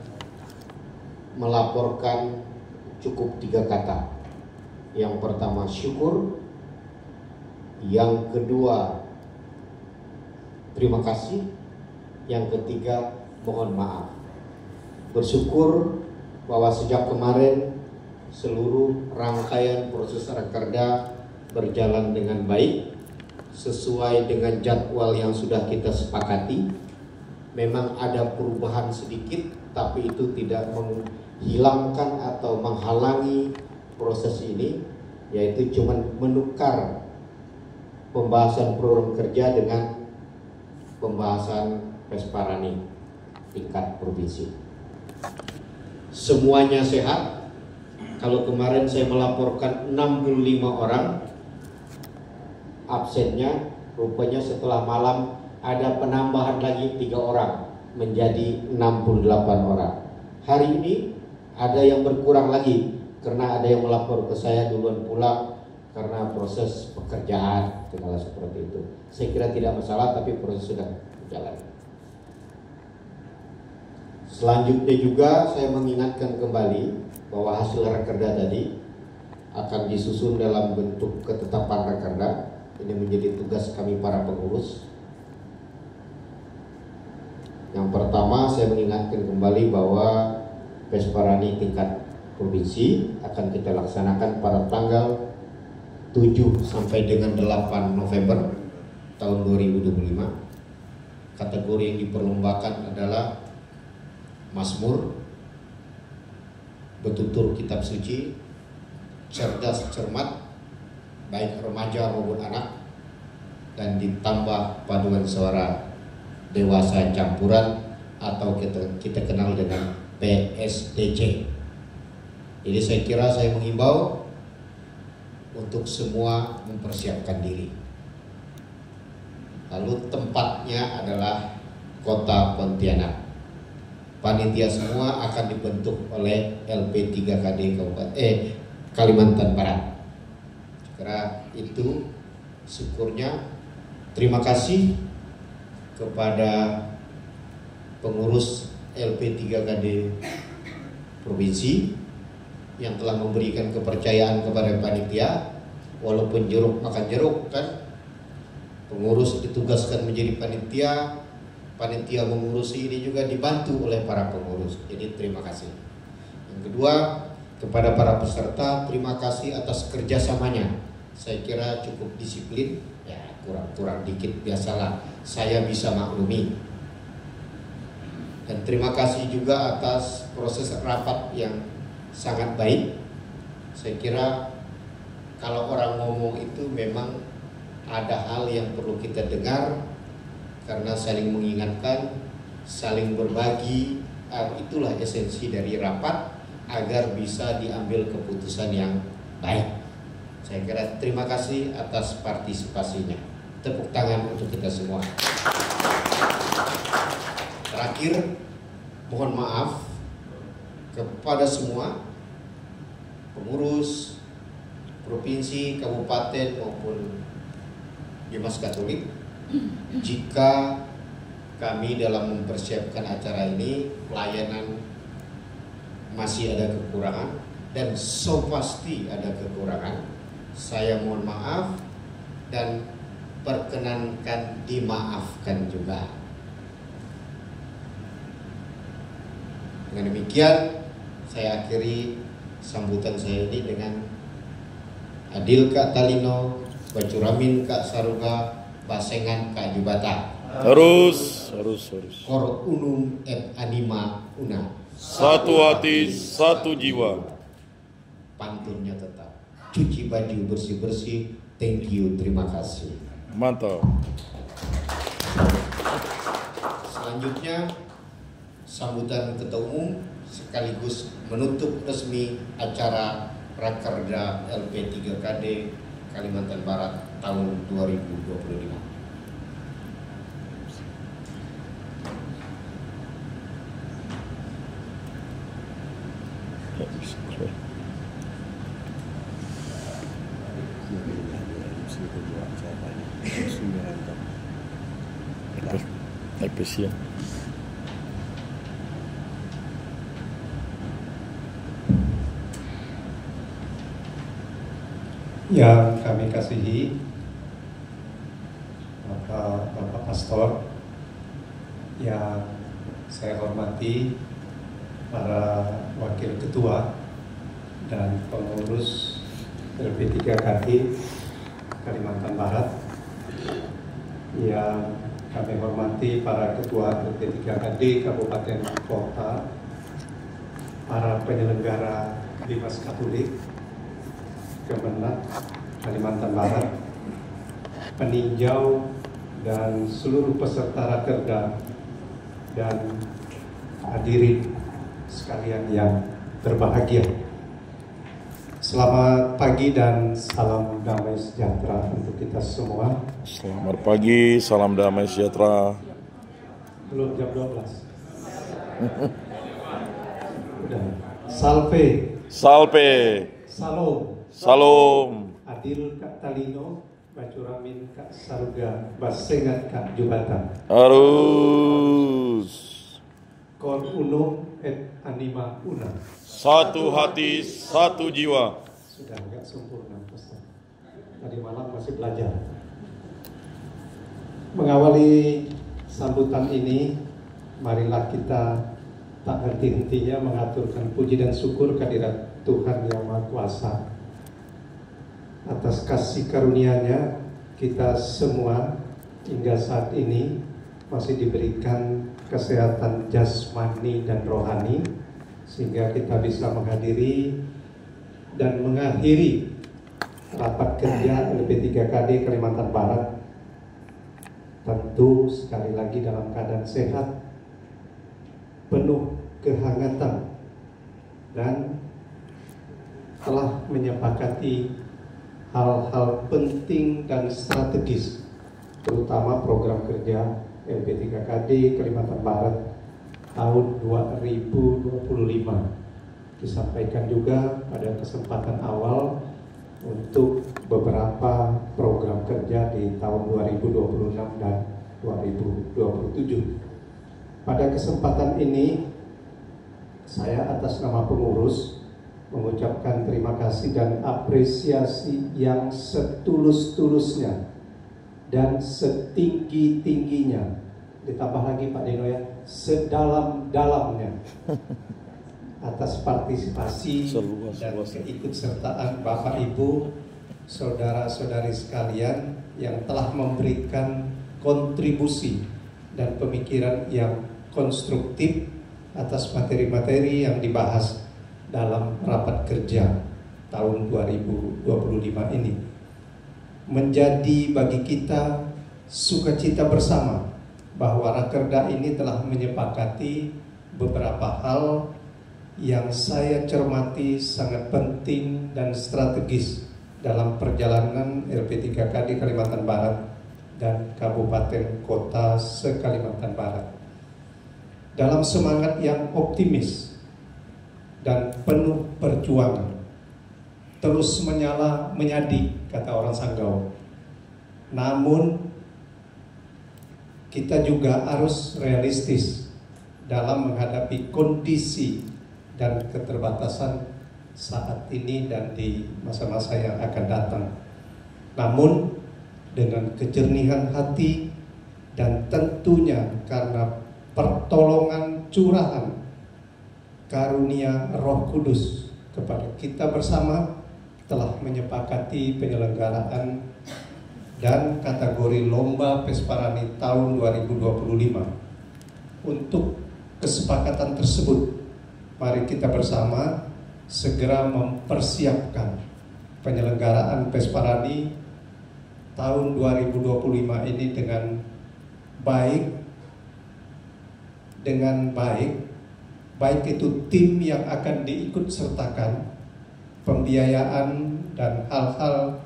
melaporkan cukup 3 kata. Yang pertama syukur, yang kedua terima kasih, yang ketiga mohon maaf. Bersyukur bahwa sejak kemarin seluruh rangkaian proses rakerda berjalan dengan baik sesuai dengan jadwal yang sudah kita sepakati. Memang ada perubahan sedikit, tapi itu tidak menghilangkan atau menghalangi proses ini, yaitu cuma menukar pembahasan program kerja dengan pembahasan Pesparani tingkat provinsi. Semuanya sehat, Kalau kemarin saya melaporkan 65 orang absennya, rupanya setelah malam ada penambahan lagi 3 orang menjadi 68 orang. Hari ini ada yang berkurang lagi karena ada yang melapor ke saya duluan pulang karena proses pekerjaan, segala seperti itu. Saya kira tidak masalah, tapi proses sudah berjalan. Selanjutnya juga saya mengingatkan kembali bahwa hasil rakerda tadi akan disusun dalam bentuk ketetapan rakerda. Ini menjadi tugas kami para pengurus. Yang pertama, saya mengingatkan kembali bahwa Pesparani tingkat provinsi akan kita laksanakan pada tanggal 7 sampai dengan 8 November tahun 2025. Kategori yang diperlombakan adalah Mazmur, Betutur Kitab Suci, Cerdas Cermat, baik remaja maupun anak, dan ditambah paduan suara dewasa campuran atau kita kenal dengan PSDC. Jadi saya kira saya mengimbau untuk semua mempersiapkan diri. Lalu tempatnya adalah Kota Pontianak. Panitia semua akan dibentuk oleh LP3KD Kalimantan Barat. Karena itu syukurnya, terima kasih kepada pengurus LP3KD Provinsi yang telah memberikan kepercayaan kepada panitia. Walaupun jeruk makan jeruk kan, pengurus ditugaskan menjadi panitia, panitia mengurusi ini juga dibantu oleh para pengurus. Jadi terima kasih. Yang kedua, kepada para peserta, terima kasih atas kerjasamanya. Saya kira cukup disiplin, ya kurang dikit biasalah, saya bisa maklumi. Dan terima kasih juga atas proses rapat yang sangat baik. Saya kira kalau orang ngomong itu memang ada hal yang perlu kita dengar, karena saling mengingatkan, saling berbagi, itulah esensi dari rapat agar bisa diambil keputusan yang baik. Saya kira terima kasih atas partisipasinya. Tepuk tangan untuk kita semua. Terakhir, mohon maaf kepada semua pengurus provinsi, kabupaten maupun Dimas Katolik, jika kami dalam mempersiapkan acara ini pelayanan masih ada kekurangan, dan so pasti ada kekurangan. Saya mohon maaf dan perkenankan dimaafkan juga. Dengan demikian saya akhiri sambutan saya ini dengan Adil Kak Talino, Bacuramin Kak Saruga, Basengan Kak Jubata. Harus. Kor unum et anima una. Satu hati, satu jiwa. Pantunnya tetap. Cuci baju bersih-bersih. Thank you, terima kasih. Mantap. Selanjutnya sambutan Ketua Umum sekaligus menutup resmi acara Rakerda LP3KD Kalimantan Barat tahun 2025. Efisien. Yang kami kasihi Bapak Pastor, yang saya hormati para wakil ketua dan pengurus LP3KD Kalimantan Barat, yang kami hormati para ketua LP3KD Kabupaten Kota, para penyelenggara Dimas Katolik, Kemenak Kalimantan Barat, peninjau dan seluruh peserta rakerda dan hadirin sekalian yang berbahagia. Selamat pagi dan salam damai sejahtera untuk kita semua. Selamat pagi, salam damai sejahtera. Belum jam 12. Udah. Salve. Salve. Salom. Salom. Adil Kak Talino, Bacuramin Kak Saruga, Basengat Kak Jubatan. Harus. Kon unum et anima una. Satu hati, satu jiwa. Sudah agak sempurna, Ustaz. Tadi malam masih belajar. Mengawali sambutan ini, marilah kita tak henti-hentinya mengaturkan puji dan syukur kehadirat Tuhan Yang Maha Kuasa. Atas kasih karunia-Nya, kita semua hingga saat ini masih diberikan kesehatan jasmani dan rohani, sehingga kita bisa menghadiri dan mengakhiri rapat kerja LP3KD Kalimantan Barat, tentu sekali lagi dalam keadaan sehat, penuh kehangatan, dan telah menyepakati hal-hal penting dan strategis, terutama program kerja LP3KD Kalimantan Barat tahun 2025. Disampaikan juga pada kesempatan awal untuk beberapa program kerja di tahun 2026 dan 2027. Pada kesempatan ini, saya atas nama pengurus mengucapkan terima kasih dan apresiasi yang setulus-tulusnya dan setinggi-tingginya, ditambah lagi Pak Dino ya, sedalam-dalamnya atas partisipasi dan keikutsertaan Bapak Ibu, saudara-saudari sekalian yang telah memberikan kontribusi dan pemikiran yang konstruktif atas materi-materi yang dibahas dalam rapat kerja tahun 2025 ini. Menjadi bagi kita sukacita bersama bahwa Rakerda ini telah menyepakati beberapa hal yang saya cermati sangat penting dan strategis dalam perjalanan LP3KD Kalimantan Barat dan kabupaten kota se-Kalimantan Barat. Dalam semangat yang optimis dan penuh perjuangan, terus menyala menyadi, kata orang Sanggau. Namun kita juga harus realistis dalam menghadapi kondisi dan keterbatasan saat ini dan di masa-masa yang akan datang. Namun dengan kejernihan hati dan tentunya karena pertolongan curahan karunia Roh Kudus kepada kita bersama, telah menyepakati penyelenggaraan dan kategori Lomba Pesparani tahun 2025. Untuk kesepakatan tersebut, mari kita bersama segera mempersiapkan penyelenggaraan Pesparani tahun 2025 ini dengan baik, baik itu tim yang akan diikut sertakan, pembiayaan dan hal-hal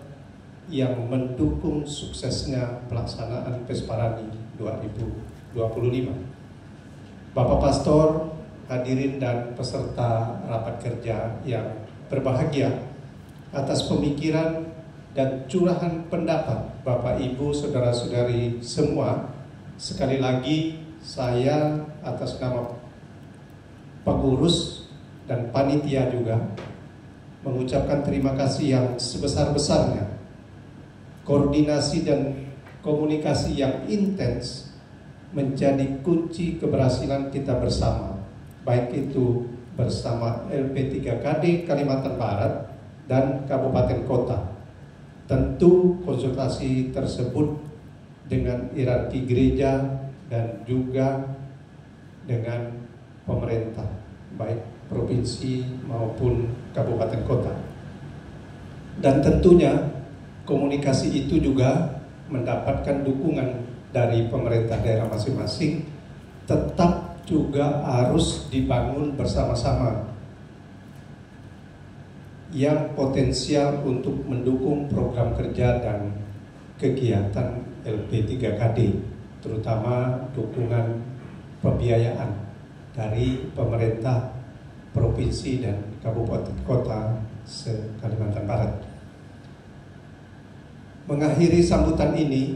yang mendukung suksesnya pelaksanaan Pesparani 2025. Bapak Pastor, hadirin dan peserta rapat kerja yang berbahagia, atas pemikiran dan curahan pendapat Bapak Ibu saudara-saudari semua, sekali lagi saya atas nama pengurus dan panitia juga mengucapkan terima kasih yang sebesar-besarnya. Koordinasi dan komunikasi yang intens menjadi kunci keberhasilan kita bersama, baik itu bersama LP3KD Kalimantan Barat dan Kabupaten Kota. Tentu konsultasi tersebut dengan hierarki gereja dan juga dengan pemerintah, baik provinsi maupun kabupaten kota. Dan tentunya komunikasi itu juga mendapatkan dukungan dari pemerintah daerah masing-masing, tetap juga harus dibangun bersama-sama. yang potensial untuk mendukung program kerja dan kegiatan LP3KD, terutama dukungan pembiayaan dari pemerintah provinsi dan kabupaten kota se-Kalimantan Barat. Mengakhiri sambutan ini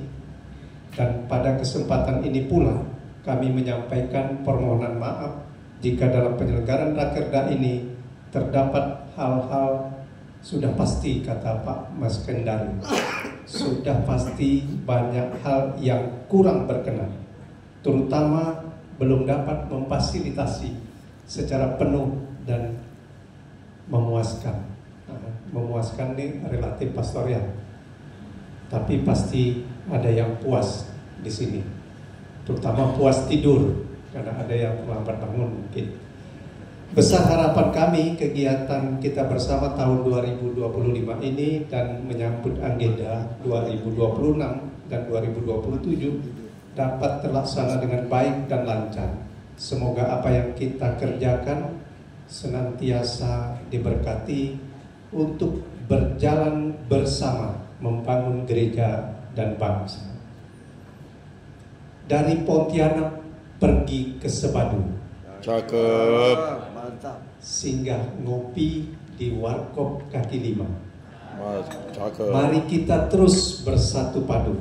dan pada kesempatan ini pula kami menyampaikan permohonan maaf jika dalam penyelenggaraan Rakerda ini terdapat hal-hal sudah pasti, kata Pak Mas Kendari, sudah pasti banyak hal yang kurang berkenan, terutama belum dapat memfasilitasi secara penuh dan memuaskan. Memuaskan ini relatif pastoral, tapi pasti ada yang puas di sini, terutama puas tidur karena ada yang terlambat bangun mungkin. Besar harapan kami kegiatan kita bersama tahun 2025 ini dan menyambut agenda 2026 dan 2027 dapat terlaksana dengan baik dan lancar. Semoga apa yang kita kerjakan senantiasa diberkati untuk berjalan bersama membangun gereja dan bangsa. Dari Pontianak pergi ke Sebadu. Cakep. Singgah ngopi di Warkop Kaki Lima. Cakep. Mari kita terus bersatu padu.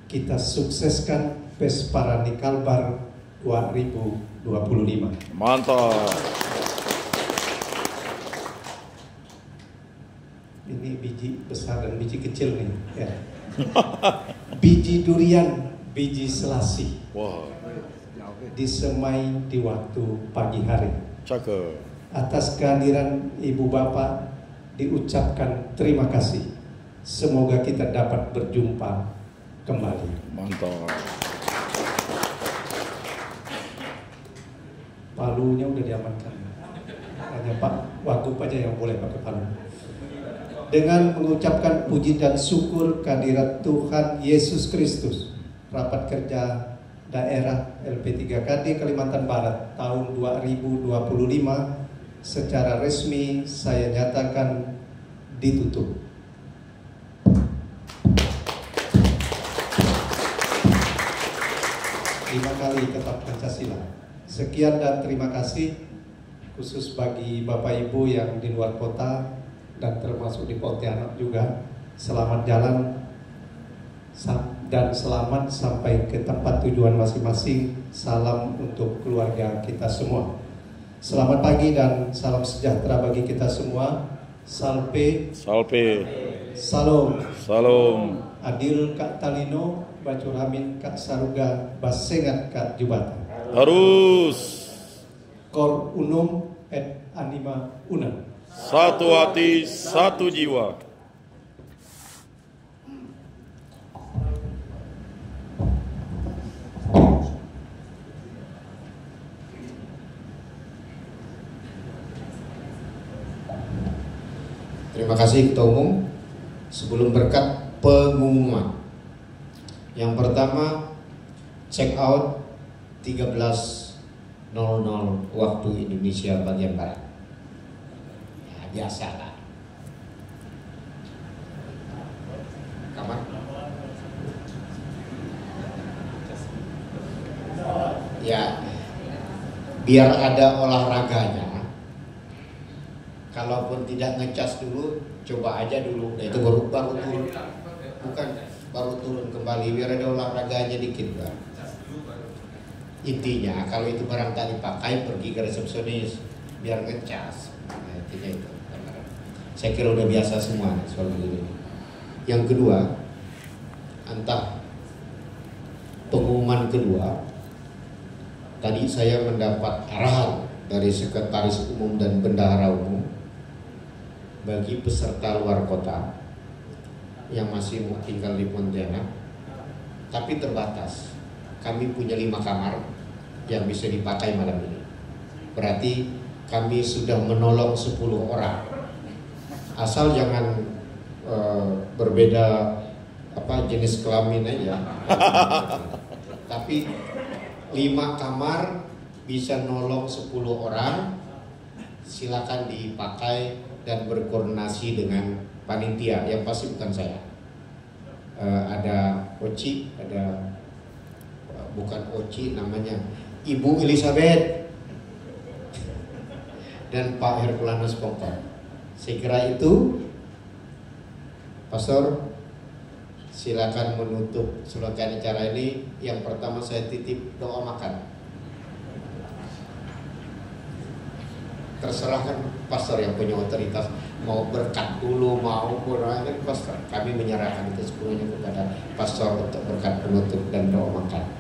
Kita sukseskan Pesparani Kalbar 2025. Mantap. Ini biji besar dan biji kecil nih. Ya. Biji durian, biji selasih. Wah. Disemai di waktu pagi hari. Cakep. Atas kehadiran Ibu Bapak diucapkan terima kasih. Semoga kita dapat berjumpa kembali. Mantap. Palunya udah diamankan. Hanya Pak Wagub aja yang boleh pakai palu. Dengan mengucapkan puji dan syukur kehadirat Tuhan Yesus Kristus, rapat kerja daerah LP3KD Kalimantan Barat tahun 2025 secara resmi saya nyatakan ditutup. Lima kali tetap Pancasila. Sekian dan terima kasih khusus bagi Bapak Ibu yang di luar kota dan termasuk di Pontianak juga. Selamat jalan dan selamat sampai ke tempat tujuan masing-masing. Salam untuk keluarga kita semua. Selamat pagi dan salam sejahtera bagi kita semua. Salpe. Salpe. Salom. Salam. Adil Kak Talino, Bacuramin Kak Saruga, Basengat Kak Jubatan. Harus. Cor unum et anima una. Satu hati, satu jiwa. Terima kasih Ketua Umum. Sebelum berkat pengumuman, yang pertama check out 13.00 waktu Indonesia bagian Barat. Ya, biasa lah. Kamar. Ya, biar ada olahraganya. Kalaupun tidak ngecas dulu, coba aja dulu. Nah, itu baru turun. Bukan baru turun kembali, biar ada olahraganya dikit, Pak. Intinya kalau itu barang tak dipakai, pergi ke resepsionis biar ngecas. Nah, intinya itu. Saya kira udah biasa semua soal ini. Yang kedua, entah pengumuman kedua, tadi saya mendapat arahan dari Sekretaris Umum dan Bendahara Umum bagi peserta luar kota yang masih mau tinggal di Pontianak, tapi terbatas. Kami punya 5 kamar yang bisa dipakai malam ini. Berarti kami sudah menolong 10 orang. Asal jangan berbeda jenis kelamin aja. Tapi 5 kamar bisa nolong 10 orang. Silakan dipakai dan berkoordinasi dengan panitia, yang pasti bukan saya. Ada Oci, ada bukan Oci namanya, Ibu Elizabeth dan Pak Herculanus Pongkor. Saya kira itu. Pastor, silakan menutup serangkaian acara ini. Yang pertama saya titip doa makan. Terserah kan pastor yang punya otoritas, mau berkat dulu, mau kan pastor. Kami menyerahkan itu sepenuhnya kepada pastor untuk berkat penutup dan doa makan.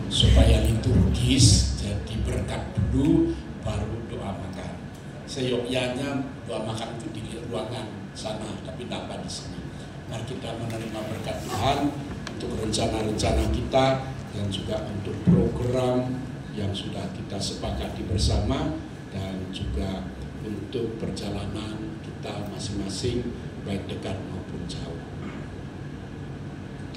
Supaya liturgis, jadi berkat dulu baru doa makan. Seyogyanya doa makan itu di ruangan sana, tapi dapat di sini. Mari kita menerima berkat Tuhan untuk rencana-rencana kita dan juga untuk program yang sudah kita sepakati bersama, dan juga untuk perjalanan kita masing-masing baik dekat maupun jauh.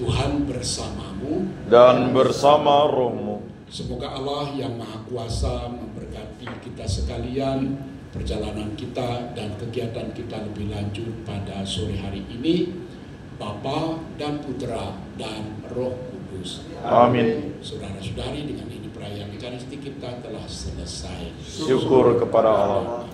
Tuhan bersamamu dan bersama rohmu. Semoga Allah yang Maha Kuasa memberkati kita sekalian, perjalanan kita dan kegiatan kita lebih lanjut pada sore hari ini. Bapa dan Putra dan Roh Kudus. Amin. Saudara-saudari, dengan ini perayaan Ekaristi kita telah selesai. Syukur kepada Allah.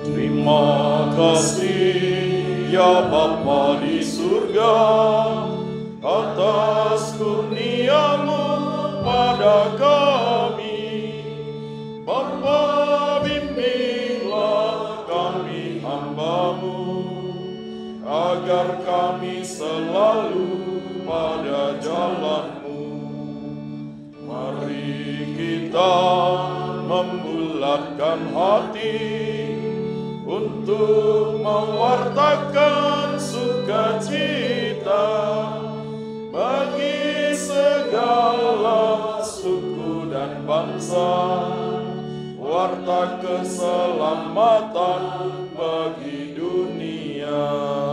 Terima kasih ya Bapa di surga atas kurnia-Mu pada kami. Bapa, bimbinglah kami hamba-Mu agar kami selalu pada jalan-Mu. Mari kita membulatkan hati untuk mewartakan sukacita bagi segala suku dan bangsa, warta keselamatan bagi dunia.